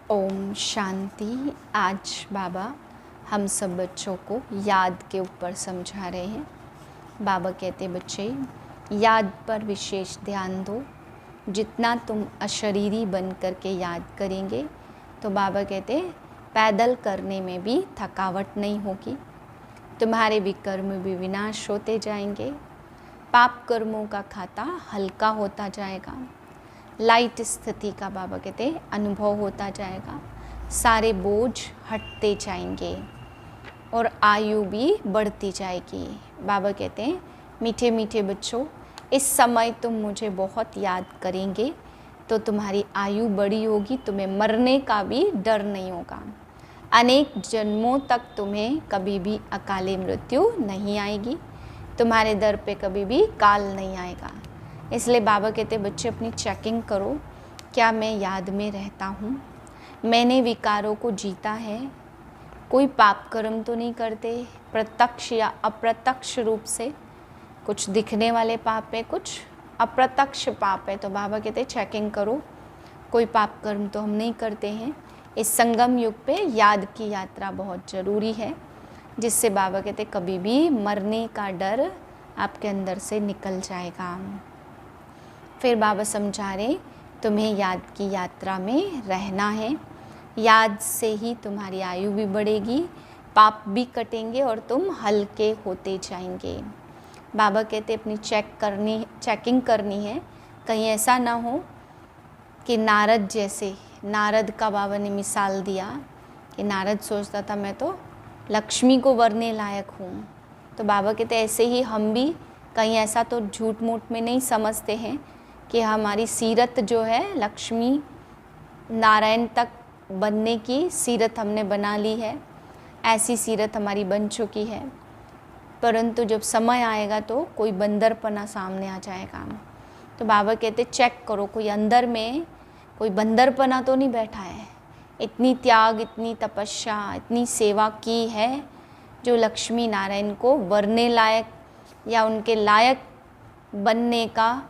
ओम शांति। आज बाबा हम सब बच्चों को याद के ऊपर समझा रहे हैं। बाबा कहते बच्चे याद पर विशेष ध्यान दो। जितना तुम अशरीरी बन कर के याद करेंगे तो बाबा कहते पैदल करने में भी थकावट नहीं होगी। तुम्हारे विकर्म भी विनाश होते जाएंगे। पाप कर्मों का खाता हल्का होता जाएगा। लाइट स्थिति का बाबा कहते अनुभव होता जाएगा। सारे बोझ हटते जाएंगे और आयु भी बढ़ती जाएगी। बाबा कहते हैं मीठे मीठे बच्चों, इस समय तुम मुझे बहुत याद करेंगे तो तुम्हारी आयु बड़ी होगी, तुम्हें मरने का भी डर नहीं होगा। अनेक जन्मों तक तुम्हें कभी भी अकाले मृत्यु नहीं आएगी। तुम्हारे दर पे कभी भी काल नहीं आएगा। इसलिए बाबा कहते बच्चे अपनी चेकिंग करो, क्या मैं याद में रहता हूँ, मैंने विकारों को जीता है, कोई पाप कर्म तो नहीं करते, प्रत्यक्ष या अप्रत्यक्ष रूप से। कुछ दिखने वाले पाप है, कुछ अप्रत्यक्ष पाप है। तो बाबा कहते चेकिंग करो, कोई पाप कर्म तो हम नहीं करते हैं। इस संगम युग पे याद की यात्रा बहुत ज़रूरी है, जिससे बाबा कहते कभी भी मरने का डर आपके अंदर से निकल जाएगा। फिर बाबा समझा रहे तुम्हें याद की यात्रा में रहना है। याद से ही तुम्हारी आयु भी बढ़ेगी, पाप भी कटेंगे और तुम हल्के होते जाएंगे। बाबा कहते अपनी चेकिंग करनी है, कहीं ऐसा ना हो कि नारद जैसे। नारद का बाबा ने मिसाल दिया कि नारद सोचता था मैं तो लक्ष्मी को वरने लायक हूँ। तो बाबा कहते ऐसे ही हम भी कहीं ऐसा तो झूठ मूठ में नहीं समझते हैं कि हमारी सीरत जो है लक्ष्मी नारायण तक बनने की सीरत हमने बना ली है। ऐसी सीरत हमारी बन चुकी है, परंतु जब समय आएगा तो कोई बंदरपना सामने आ जाएगा। तो बाबा कहते चेक करो, कोई अंदर में कोई बंदरपना तो नहीं बैठा है। इतनी त्याग, इतनी तपस्या, इतनी सेवा की है जो लक्ष्मी नारायण को वरने लायक या उनके लायक बनने का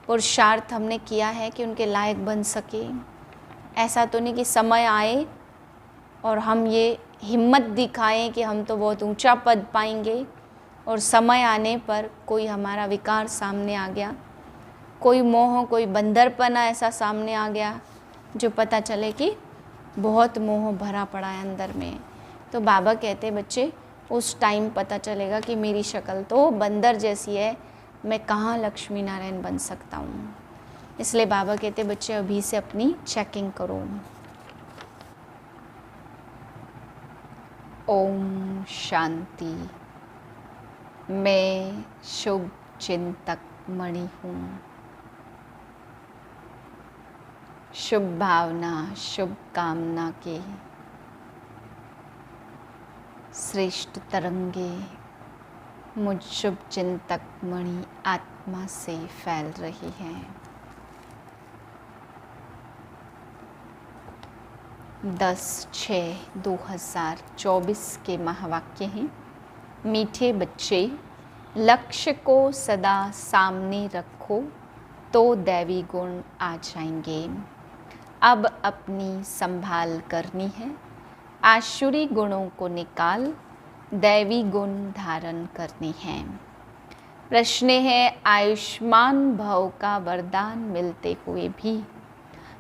पुरुषार्थ हमने किया है कि उनके लायक बन सके। ऐसा तो नहीं कि समय आए और हम ये हिम्मत दिखाएं कि हम तो बहुत ऊंचा पद पाएंगे और समय आने पर कोई हमारा विकार सामने आ गया, कोई मोह, कोई बंदरपना ऐसा सामने आ गया जो पता चले कि बहुत मोह भरा पड़ा है अंदर में। तो बाबा कहते बच्चे उस टाइम पता चलेगा कि मेरी शक्ल तो बंदर जैसी है, मैं कहाँ लक्ष्मी नारायण बन सकता हूँ। इसलिए बाबा कहते बच्चे अभी से अपनी चेकिंग करो। ओम शांति। मैं शुभ चिंतक मणि हूँ। शुभ भावना, शुभ कामना के श्रेष्ठ तरंगे मुझ शुभ चिंतक मणि आत्मा से फैल रही हैं। 10/6/2024 के महावाक्य हैं। मीठे बच्चे, लक्ष्य को सदा सामने रखो तो दैवी गुण आ जाएंगे। अब अपनी संभाल करनी है। आसुरी गुणों को निकाल दैवी गुण धारण करने हैं। प्रश्न है आयुष्मान भव का वरदान मिलते हुए भी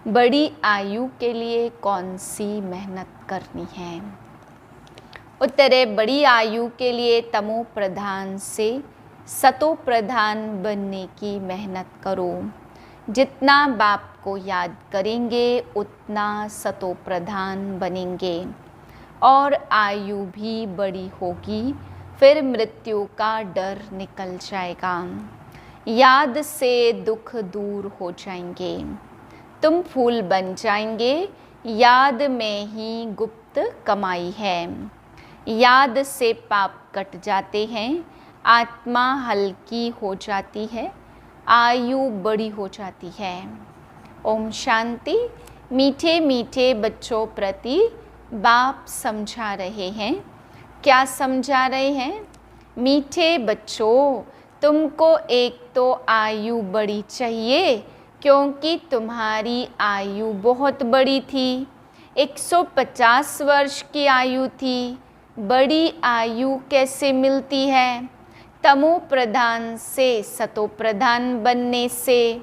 बड़ी आयु के लिए कौन सी मेहनत करनी है। उत्तर है बड़ी आयु के लिए तमो प्रधान से सतो प्रधान बनने की मेहनत करो। जितना बाप को याद करेंगे उतना सतो प्रधान बनेंगे और आयु भी बड़ी होगी। फिर मृत्यु का डर निकल जाएगा। याद से दुख दूर हो जाएंगे। तुम फूल बन जाएंगे। याद में ही गुप्त कमाई है। याद से पाप कट जाते हैं। आत्मा हल्की हो जाती है। आयु बड़ी हो जाती है। ओम शांति। मीठे मीठे बच्चों प्रति बाप समझा रहे हैं। क्या समझा रहे हैं? मीठे बच्चों, तुमको एक तो आयु बड़ी चाहिए क्योंकि तुम्हारी आयु बहुत बड़ी थी। 150 वर्ष की आयु थी, बड़ी आयु कैसे मिलती है? तमो प्रधान से सतो प्रधान बनने से।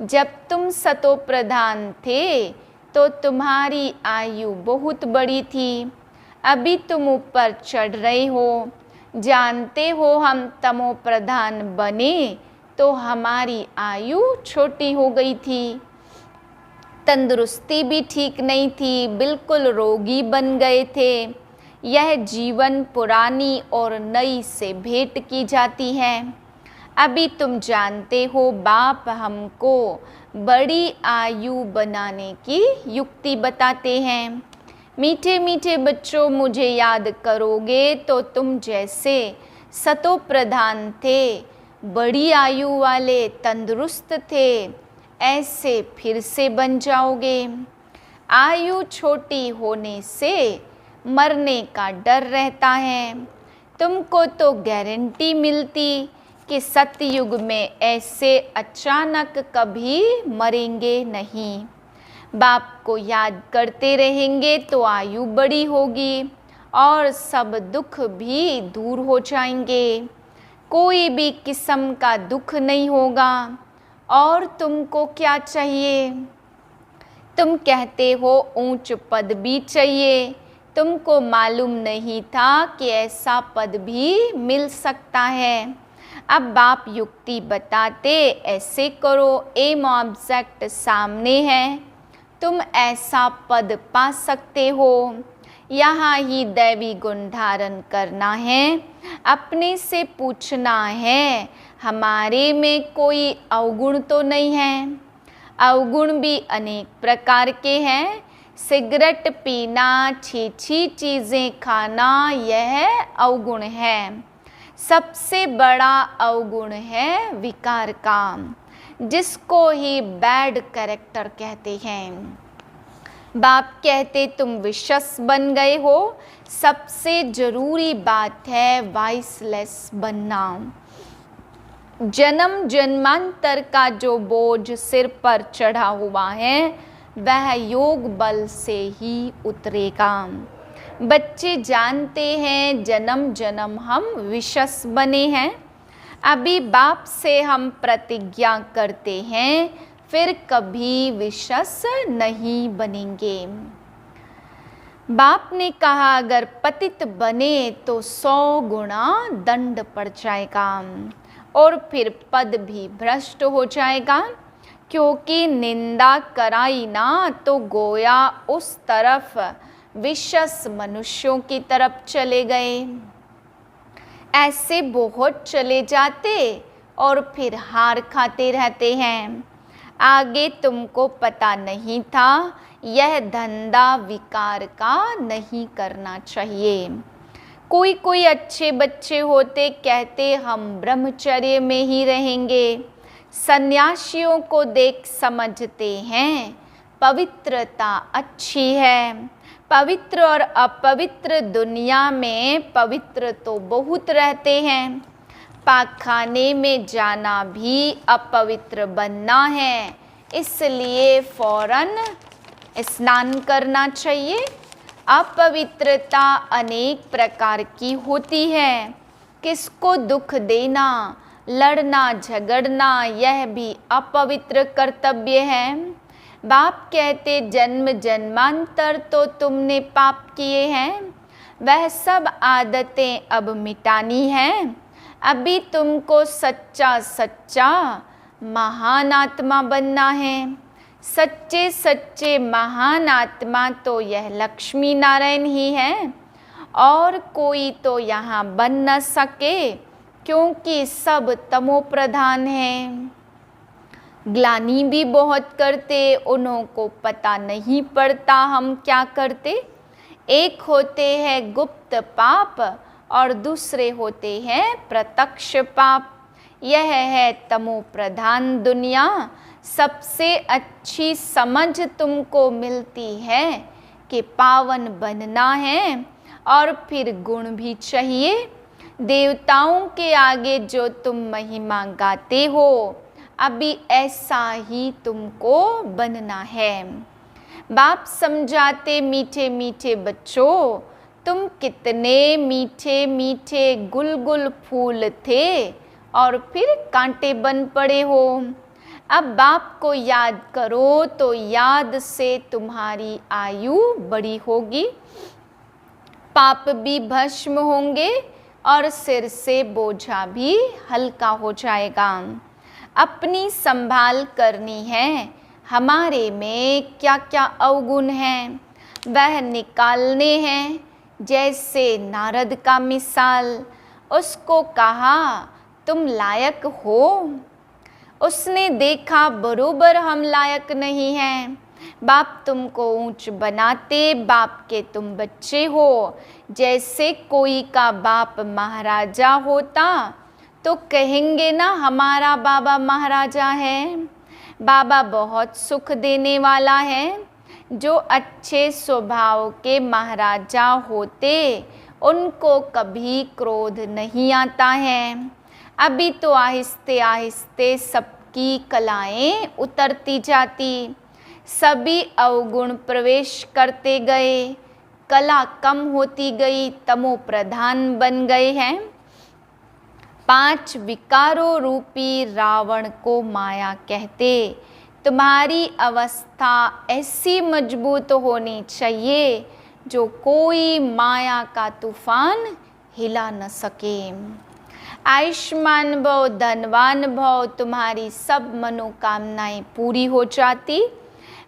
जब तुम सतो प्रधान थे तो तुम्हारी आयु बहुत बड़ी थी, अभी तुम ऊपर चढ़ रहे हो। जानते हो हम तमो प्रधान बने तो हमारी आयु छोटी हो गई थी, तंदुरुस्ती भी ठीक नहीं थी, बिल्कुल रोगी बन गए थे। यह जीवन पुरानी और नई से भेंट की जाती है। अभी तुम जानते हो बाप हमको बड़ी आयु बनाने की युक्ति बताते हैं। मीठे मीठे बच्चों, मुझे याद करोगे तो तुम जैसे सतो प्रधान थे, बड़ी आयु वाले, तंदुरुस्त थे, ऐसे फिर से बन जाओगे। आयु छोटी होने से मरने का डर रहता है। तुमको तो गारंटी मिलती कि सतयुग में ऐसे अचानक कभी मरेंगे नहीं। बाप को याद करते रहेंगे तो आयु बड़ी होगी और सब दुख भी दूर हो जाएंगे। कोई भी किस्म का दुख नहीं होगा। और तुमको क्या चाहिए? तुम कहते हो ऊंच पद भी चाहिए। तुमको मालूम नहीं था कि ऐसा पद भी मिल सकता है। अब बाप युक्ति बताते, ऐसे करो, एम ऑब्जेक्ट सामने है, तुम ऐसा पद पा सकते हो। यहाँ ही दैवी गुण धारण करना है। अपने से पूछना है, हमारे में कोई अवगुण तो नहीं है? अवगुण भी अनेक प्रकार के हैं। सिगरेट पीना, छी चीज़ें खाना, यह अवगुण है। सबसे बड़ा अवगुण है विकार का, जिसको ही बैड कैरेक्टर कहते हैं। बाप कहते तुम विशस बन गए हो। सबसे जरूरी बात है वाइसलेस बनना। जन्म जन्मांतर का जो बोझ सिर पर चढ़ा हुआ है वह योग बल से ही उतरेगा। बच्चे जानते हैं जन्म जन्म हम विशस बने हैं। अभी बाप से हम प्रतिज्ञा करते हैं फिर कभी विशस नहीं बनेंगे। बाप ने कहा अगर पतित बने तो 100 गुना दंड पड़ जाएगा और फिर पद भी भ्रष्ट हो जाएगा, क्योंकि निंदा कराई ना तो गोया उस तरफ विशस मनुष्यों की तरफ चले गए। ऐसे बहुत चले जाते और फिर हार खाते रहते हैं। आगे तुमको पता नहीं था, यह धंधा विकार का नहीं करना चाहिए। कोई कोई अच्छे बच्चे होते, कहते हम ब्रह्मचर्य में ही रहेंगे। सन्यासियों को देख समझते हैं पवित्रता अच्छी है। पवित्र और अपवित्र दुनिया में पवित्र तो बहुत रहते हैं। पाखाने में जाना भी अपवित्र बनना है, इसलिए फौरन स्नान करना चाहिए। अपवित्रता अनेक प्रकार की होती है। किसको दुख देना, लड़ना झगड़ना, यह भी अपवित्र कर्तव्य है। बाप कहते जन्म जन्मांतर तो तुमने पाप किए हैं, वह सब आदतें अब मिटानी हैं। अभी तुमको सच्चा सच्चा महान आत्मा बनना है। सच्चे सच्चे महान आत्मा तो यह लक्ष्मी नारायण ही है, और कोई तो यहाँ बन न सके, क्योंकि सब तमो प्रधान है। ग्लानि भी बहुत करते, उन्हों को पता नहीं पड़ता हम क्या करते। एक होते हैं गुप्त पाप और दूसरे होते हैं प्रत्यक्ष पाप। यह है तमो प्रधान दुनिया। सबसे अच्छी समझ तुमको मिलती है कि पावन बनना है और फिर गुण भी चाहिए। देवताओं के आगे जो तुम महिमा गाते हो, अभी ऐसा ही तुमको बनना है। बाप समझाते मीठे मीठे बच्चों, तुम कितने मीठे मीठे गुलगुल फूल थे और फिर कांटे बन पड़े हो। अब बाप को याद करो तो याद से तुम्हारी आयु बड़ी होगी, पाप भी भस्म होंगे और सिर से बोझा भी हल्का हो जाएगा। अपनी संभाल करनी है। हमारे में क्या क्या अवगुण हैं वह निकालने हैं। जैसे नारद का मिसाल, उसको कहा तुम लायक हो, उसने देखा बरोबर हम लायक नहीं हैं। बाप तुमको ऊंच बनाते, बाप के तुम बच्चे हो। जैसे कोई का बाप महाराजा होता तो कहेंगे ना हमारा बाबा महाराजा है। बाबा बहुत सुख देने वाला है। जो अच्छे स्वभाव के महाराजा होते उनको कभी क्रोध नहीं आता है। अभी तो आहिस्ते आहिस्ते सबकी कलाएं उतरती जाती, सभी अवगुण प्रवेश करते गए, कला कम होती गई, तमो प्रधान बन गए हैं। 5 विकारों रूपी रावण को माया कहते। तुम्हारी अवस्था ऐसी मजबूत होनी चाहिए जो कोई माया का तूफान हिला न सके। आयुष्मान भव, धनवान भव, तुम्हारी सब मनोकामनाएं पूरी हो जाती।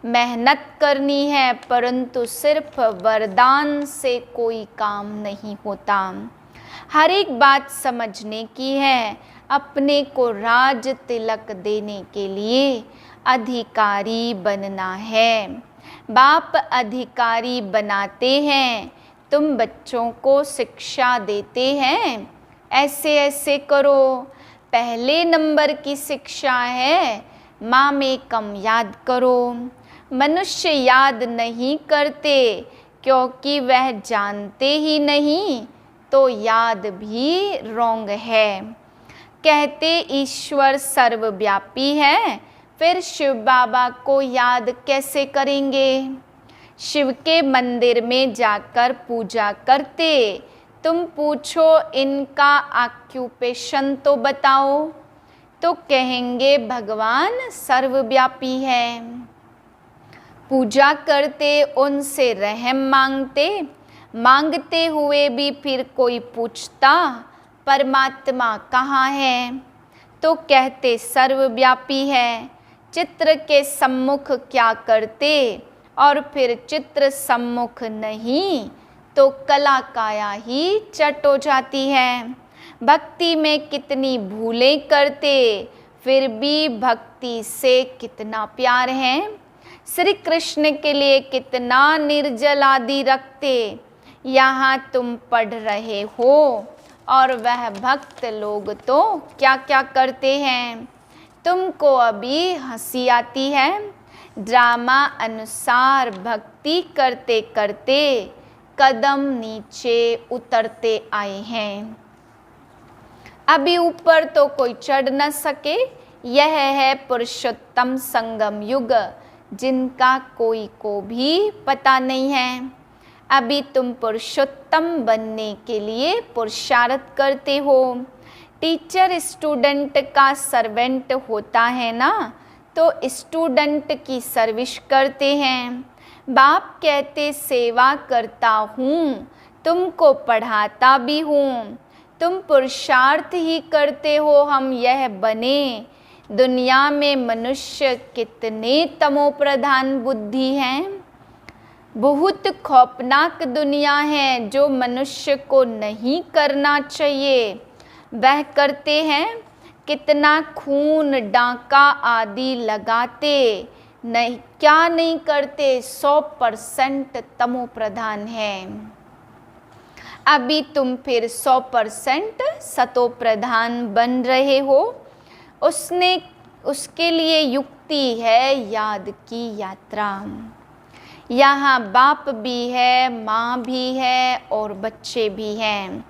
मेहनत करनी है परंतु सिर्फ वरदान से कोई काम नहीं होता। हर एक बात समझने की है। अपने को राज तिलक देने के लिए अधिकारी बनना है। बाप अधिकारी बनाते हैं, तुम बच्चों को शिक्षा देते हैं ऐसे ऐसे करो। पहले नंबर की शिक्षा है माँ में कम याद करो। मनुष्य याद नहीं करते क्योंकि वह जानते ही नहीं, तो याद भी रोंग है। कहते ईश्वर सर्वव्यापी है, फिर शिव बाबा को याद कैसे करेंगे। शिव के मंदिर में जाकर पूजा करते, तुम पूछो इनका ऑक्यूपेशन तो बताओ, तो कहेंगे भगवान सर्वव्यापी है। पूजा करते उनसे रहम मांगते, मांगते हुए भी फिर कोई पूछता परमात्मा कहाँ है, तो कहते सर्वव्यापी है। चित्र के सम्मुख क्या करते और फिर चित्र सम्मुख नहीं तो कला काया ही चट हो जाती है। भक्ति में कितनी भूलें करते, फिर भी भक्ति से कितना प्यार है। श्री कृष्ण के लिए कितना निर्जल आदि रखते। यहाँ तुम पढ़ रहे हो और वह भक्त लोग तो क्या क्या करते हैं। तुमको अभी हंसी आती है। ड्रामा अनुसार भक्ति करते करते कदम नीचे उतरते आए हैं। अभी ऊपर तो कोई चढ़ न सके। यह है पुरुषोत्तम संगम युग, जिनका कोई को भी पता नहीं है। अभी तुम पुरुषोत्तम बनने के लिए पुरुषार्थ करते हो। टीचर स्टूडेंट का सर्वेंट होता है ना, तो स्टूडेंट की सर्विस करते हैं। बाप कहते सेवा करता हूँ, तुमको पढ़ाता भी हूँ। तुम पुरुषार्थ ही करते हो हम यह बने। दुनिया में मनुष्य कितने तमोप्रधान बुद्धि हैं। बहुत खौफनाक दुनिया है। जो मनुष्य को नहीं करना चाहिए वह करते हैं। कितना खून डाका आदि लगाते, नहीं क्या नहीं करते। 100% तमोप्रधान है। अभी तुम फिर 100% सतोप्रधान बन रहे हो। उसके लिए युक्ति है याद की यात्रा। यहाँ बाप भी है, माँ भी है और बच्चे भी हैं।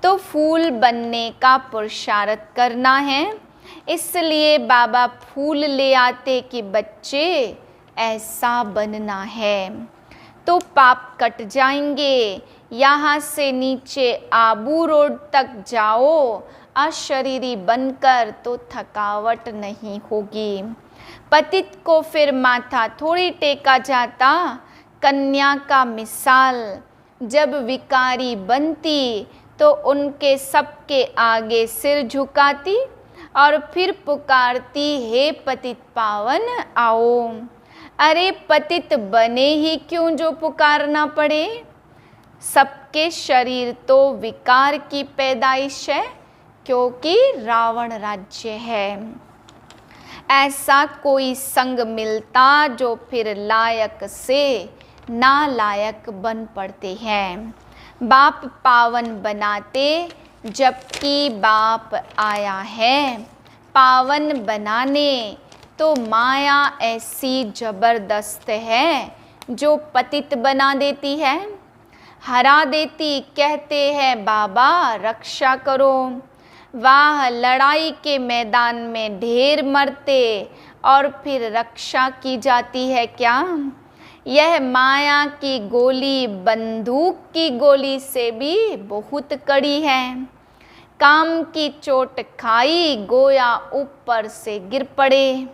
तो फूल बनने का पुरुषार्थ करना है। इसलिए बाबा फूल ले आते कि बच्चे ऐसा बनना है तो पाप कट जाएंगे। यहाँ से नीचे आबू रोड तक जाओ अशरीरी बनकर तो थकावट नहीं होगी। पतित को फिर माथा थोड़ी टेका जाता। कन्या का मिसाल जब विकारी बनती तो उनके सबके आगे सिर झुकाती और फिर पुकारती, हे पतित पावन आओ। अरे पतित बने ही क्यों जो पुकारना पड़े। सबके शरीर तो विकार की पैदाइश है, क्योंकि रावण राज्य है। ऐसा कोई संग मिलता जो फिर लायक से नालायक बन पड़ते हैं। बाप पावन बनाते जबकि बाप आया है पावन बनाने। तो माया ऐसी जबरदस्त है जो पतित बना देती है, हरा देती। कहते हैं बाबा रक्षा करो। वाह लड़ाई के मैदान में ढेर मरते और फिर रक्षा की जाती है क्या। यह माया की गोली बंदूक की गोली से भी बहुत कड़ी है। काम की चोट खाई गोया ऊपर से गिर पड़े।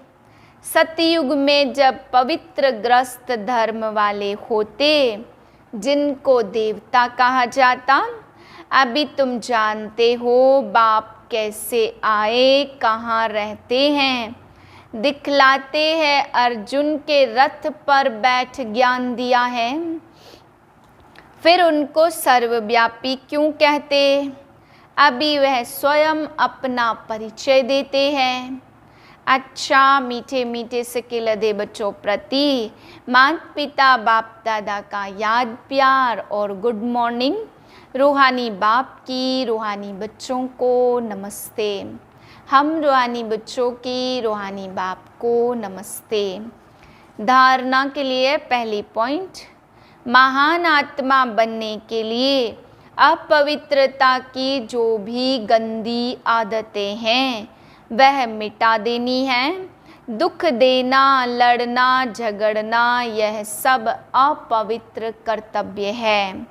सतयुग में जब पवित्र ग्रस्त धर्म वाले होते जिनको देवता कहा जाता। अभी तुम जानते हो बाप कैसे आए, कहाँ रहते हैं। दिखलाते हैं अर्जुन के रथ पर बैठ ज्ञान दिया है। फिर उनको सर्वव्यापी क्यों कहते। अभी वह स्वयं अपना परिचय देते हैं। अच्छा मीठे मीठे से लदे बच्चों प्रति माता पिता बाप दादा का याद प्यार और गुड मॉर्निंग। रूहानी बाप की रूहानी बच्चों को नमस्ते। हम रूहानी बच्चों की रूहानी बाप को नमस्ते। धारणा के लिए पहली पॉइंट, महान आत्मा बनने के लिए अपवित्रता की जो भी गंदी आदतें हैं वह मिटा देनी है। दुख देना, लड़ना, झगड़ना यह सब अपवित्र कर्तव्य है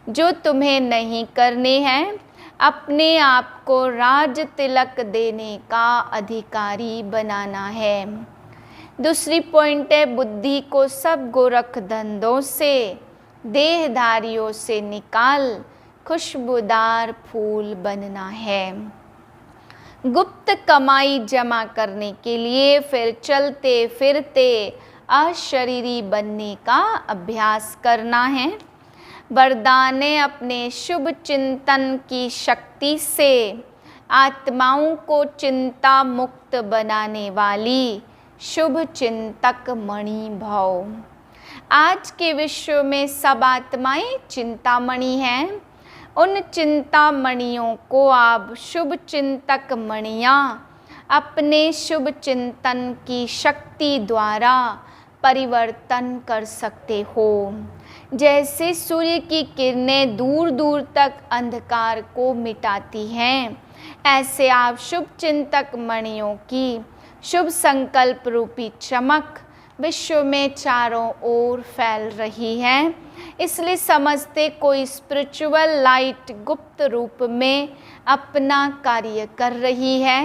जो तुम्हें नहीं करने हैं। अपने आप को राज तिलक देने का अधिकारी बनाना है। दूसरी पॉइंट है, बुद्धि को सब गोरख धंधों से देहधारियों से निकाल खुशबूदार फूल बनना है। गुप्त कमाई जमा करने के लिए फिर चलते फिरते अशरीरी बनने का अभ्यास करना है। वरदान अपने शुभ चिंतन की शक्ति से आत्माओं को चिंता मुक्त बनाने वाली शुभ चिंतक मणि भव। आज के विश्व में सब आत्माएं चिंतामणि हैं। उन चिंतामणियों को आप शुभ चिंतक मणियाँ अपने शुभ चिंतन की शक्ति द्वारा परिवर्तन कर सकते हो। जैसे सूर्य की किरणें दूर दूर तक अंधकार को मिटाती हैं, ऐसे आप शुभ चिंतक मणियों की शुभ संकल्प रूपी चमक विश्व में चारों ओर फैल रही है। इसलिए समझते कोई स्पिरिचुअल लाइट गुप्त रूप में अपना कार्य कर रही है।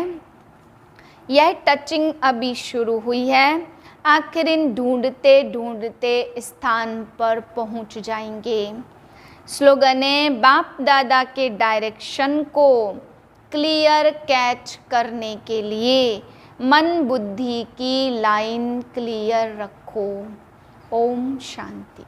यह टचिंग अभी शुरू हुई है। आखिर इन ढूंढते ढूंढते स्थान पर पहुंच जाएंगे। स्लोगन है, बाप दादा के डायरेक्शन को क्लियर कैच करने के लिए मन बुद्धि की लाइन क्लियर रखो। ओम शांति।